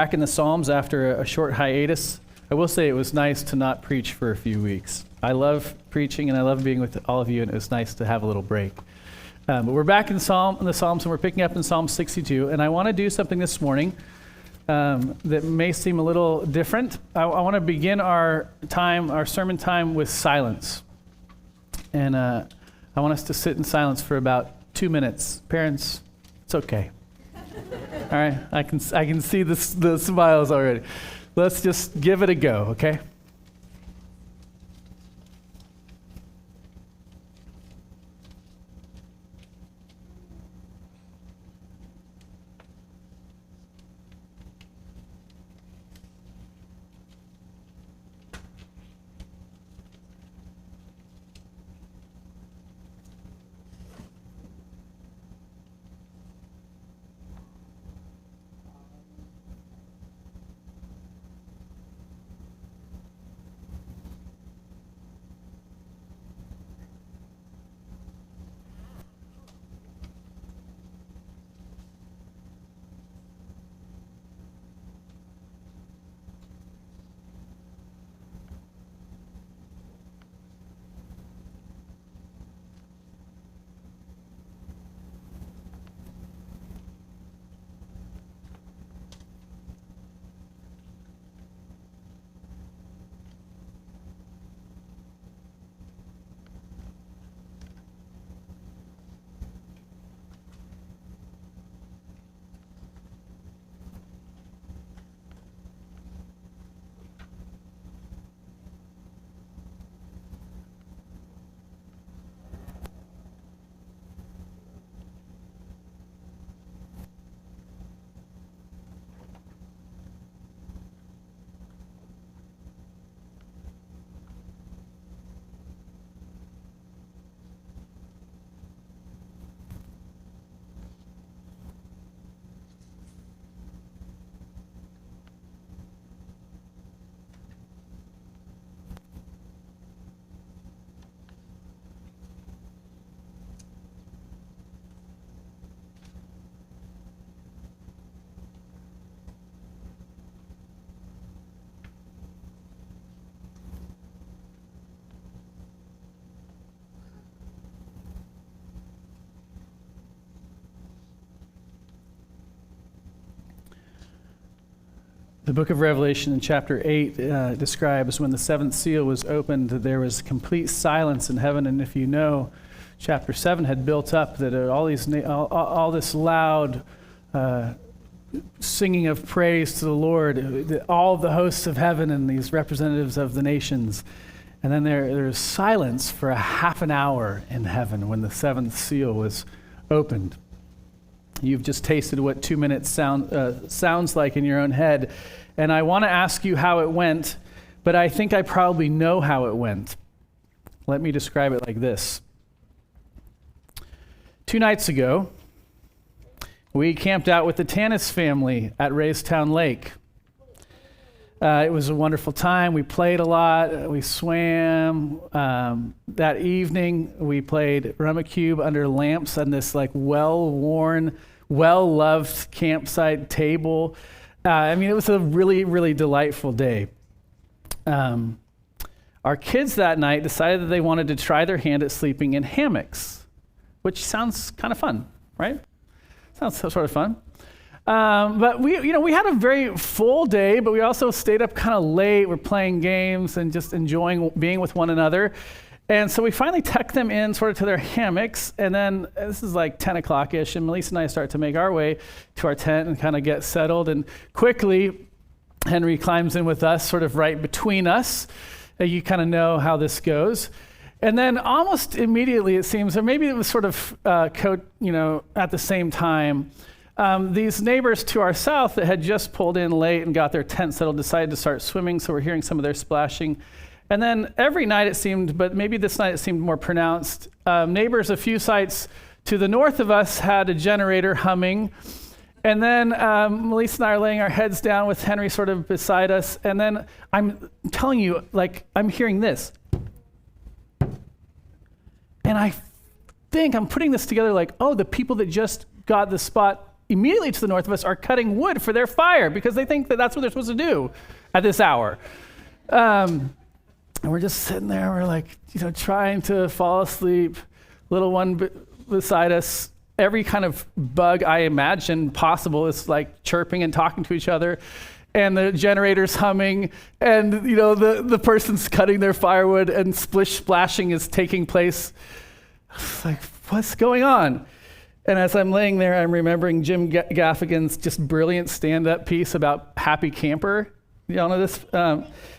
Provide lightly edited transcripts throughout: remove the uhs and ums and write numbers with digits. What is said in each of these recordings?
Back in the Psalms after a short hiatus. I will say it was nice to not preach for a few weeks. I love preaching and I love being with all of you, and it was nice to have a little break. But we're back in the Psalms, and we're picking up in Psalm 62, and I want to do something this morning that may seem a little different. I want to begin our sermon time, with silence. And I want us to sit in silence for about 2 minutes. Parents, it's okay. All right, I can see the smiles already. Let's just give it a go, okay? The book of Revelation in chapter 8 describes when the seventh seal was opened, there was complete silence in heaven. And if you know, chapter 7 had built up that all this loud singing of praise to the Lord, all the hosts of heaven and these representatives of the nations. And then there's silence for a half an hour in heaven when the seventh seal was opened. You've just tasted what 2 minutes sounds like in your own head. And I want to ask you how it went, but I think I probably know how it went. Let me describe it like this. 2 nights ago, we camped out with the Tanis family at Raystown Lake. It was a wonderful time. We played a lot. We swam. That evening, we played Rummikub under lamps on this well-worn, well-loved campsite table. It was a really, really delightful day. Our kids that night decided that they wanted to try their hand at sleeping in hammocks, which sounds kind of fun, right? Sounds sort of fun. But we had a very full day, but we also stayed up kind of late. We're playing games and just enjoying being with one another. And so we finally tucked them in sort of to their hammocks. And then this is like 10 o'clock-ish, and Melissa and I start to make our way to our tent and kind of get settled. And quickly, Henry climbs in with us, sort of right between us. You kind of know how this goes. And then almost immediately, it seems, or maybe it was sort of at the same time, these neighbors to our south that had just pulled in late and got their tent settled decided to start swimming, so we're hearing some of their splashing. And then every night it seemed, but maybe this night it seemed more pronounced, neighbors a few sites to the north of us had a generator humming. And then Melissa and I are laying our heads down with Henry sort of beside us. And then I'm telling you, I'm hearing this. And I think I'm putting this together the people that just got the spot immediately to the north of us are cutting wood for their fire because they think that that's what they're supposed to do at this hour. And we're just sitting there, we're like, trying to fall asleep. Little one beside us, every kind of bug I imagine possible is like chirping and talking to each other. And the generator's humming, and the person's cutting their firewood, and splish splashing is taking place. It's like, what's going on? And as I'm laying there, I'm remembering Jim Gaffigan's just brilliant stand-up piece about happy camper. Y'all know this?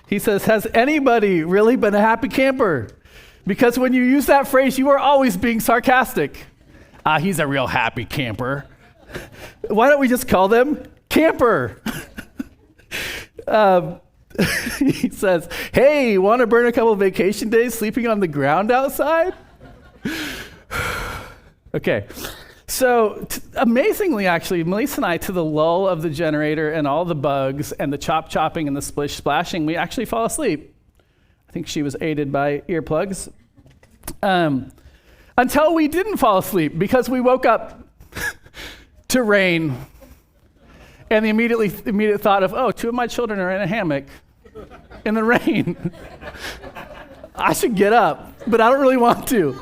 He says, has anybody really been a happy camper? Because when you use that phrase, you are always being sarcastic. He's a real happy camper. Why don't we just call them camper? He says, hey, want to burn a couple vacation days sleeping on the ground outside? Okay. So amazingly, actually, Melissa and I, to the lull of the generator and all the bugs and the chopping and the splish splashing, we actually fall asleep. I think she was aided by earplugs. Until we didn't fall asleep because we woke up to rain. And the immediate thought of, two of my children are in a hammock in the rain. I should get up, but I don't really want to.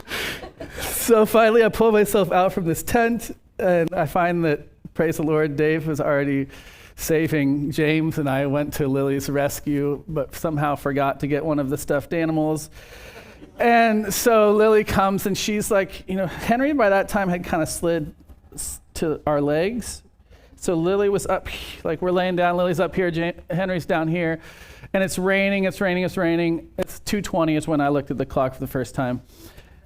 So finally, I pull myself out from this tent, and I find that, praise the Lord, Dave was already saving James, and I went to Lily's rescue, but somehow forgot to get one of the stuffed animals. And so Lily comes, and she's like, Henry by that time had kind of slid to our legs. So Lily was up, like we're laying down, Lily's up here, Henry's down here, and it's raining. It's 2:20 is when I looked at the clock for the first time.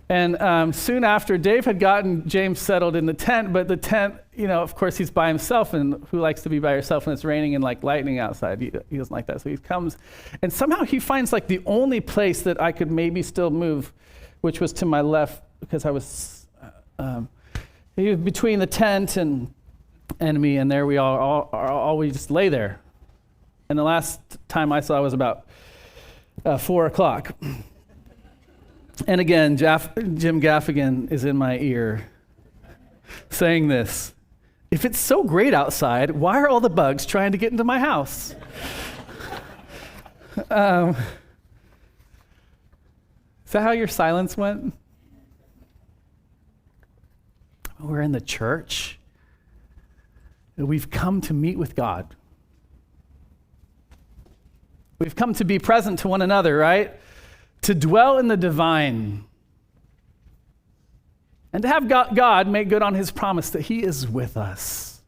And soon after, Dave had gotten James settled in the tent, but the tent, of course he's by himself, and who likes to be by yourself when it's raining and like lightning outside? He doesn't like that. So he comes, and somehow he finds like the only place that I could maybe still move, which was to my left, because I was between the tent and me, and there we all we just lay there. And the last time I saw was about 4 o'clock. And again, Jim Gaffigan is in my ear saying this: if it's so great outside, why are all the bugs trying to get into my house? Is that how your silence went? We're in the church. We've come to meet with God. We've come to be present to one another, right? To dwell in the divine. And to have God make good on his promise that he is with us.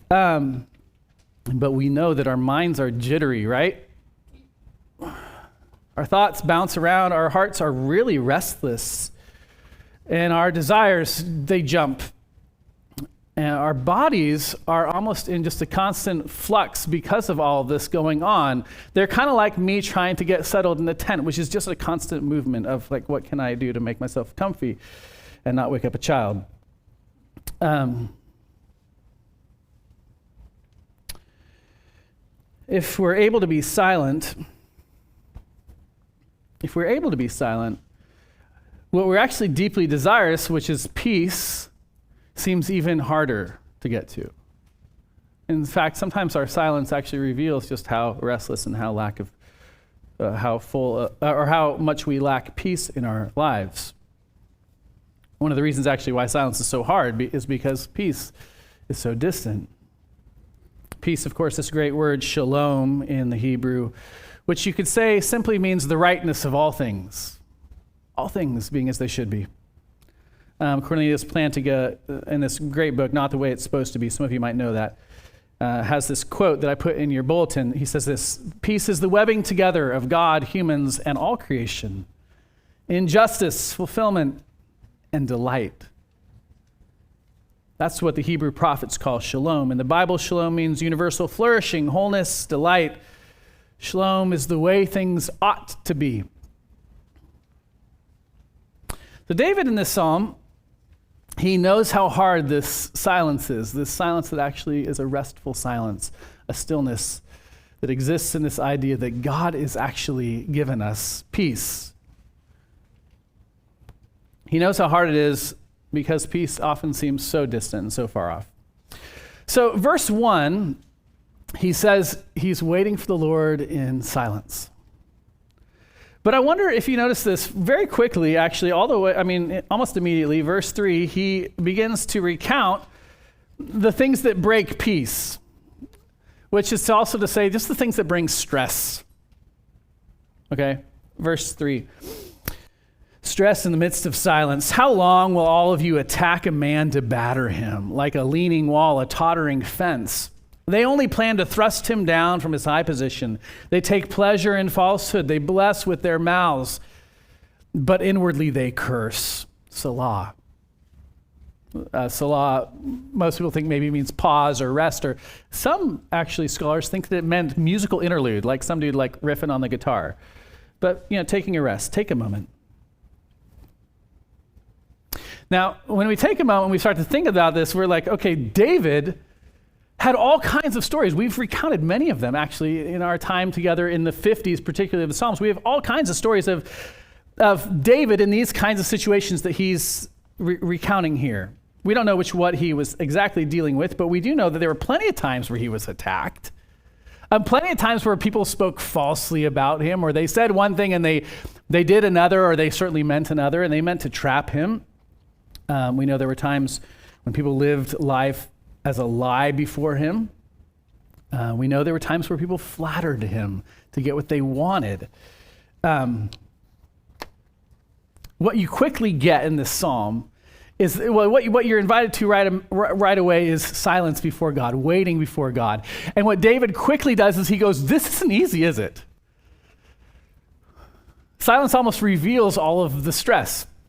But we know that our minds are jittery, right? Our thoughts bounce around. Our hearts are really restless. And our desires, they jump. And our bodies are almost in just a constant flux because of all this going on. They're kind of like me trying to get settled in the tent, which is just a constant movement of like, what can I do to make myself comfy and not wake up a child? If we're able to be silent, what we're actually deeply desirous, which is peace, seems even harder to get to. In fact, sometimes our silence actually reveals just how restless and how how much we lack peace in our lives. One of the reasons actually why silence is so hard is because peace is so distant. Peace, of course, this great word shalom in the Hebrew, which you could say simply means the rightness of all things being as they should be. Cornelius Plantinga, in this great book, Not the Way It's Supposed to Be, some of you might know that, has this quote that I put in your bulletin. He says this: peace is the webbing together of God, humans, and all creation, in justice, fulfillment, and delight. That's what the Hebrew prophets call shalom. In the Bible, shalom means universal flourishing, wholeness, delight. Shalom is the way things ought to be. So David in this psalm, he knows how hard this silence is, this silence that actually is a restful silence, a stillness that exists in this idea that God is actually given us peace. He knows how hard it is because peace often seems so distant and so far off. So verse 1, he says he's waiting for the Lord in silence. But I wonder if you notice this very quickly, actually, all the way, almost immediately, verse 3, he begins to recount the things that break peace, which is also to say just the things that bring stress. Okay, verse 3. Stress in the midst of silence. How long will all of you attack a man to batter him, like a leaning wall, a tottering fence? They only plan to thrust him down from his high position. They take pleasure in falsehood. They bless with their mouths, but inwardly they curse. Selah. Selah, most people think maybe means pause or rest, or some actually scholars think that it meant musical interlude, like some dude like riffing on the guitar. But, taking a rest, take a moment. Now, when we take a moment, we start to think about this, we're like, okay, David had all kinds of stories. We've recounted many of them, actually, in our time together in the 50s, particularly of the Psalms. We have all kinds of stories of David in these kinds of situations that he's recounting here. We don't know what he was exactly dealing with, but we do know that there were plenty of times where he was attacked. Plenty of times where people spoke falsely about him, or they said one thing and they did another, or they certainly meant another, and they meant to trap him. We know there were times when people lived life as a lie before him. We know there were times where people flattered him to get what they wanted. What you quickly get in this psalm is, what you're invited to right away is silence before God, waiting before God. And what David quickly does is he goes, this isn't easy, is it? Silence almost reveals all of the stress.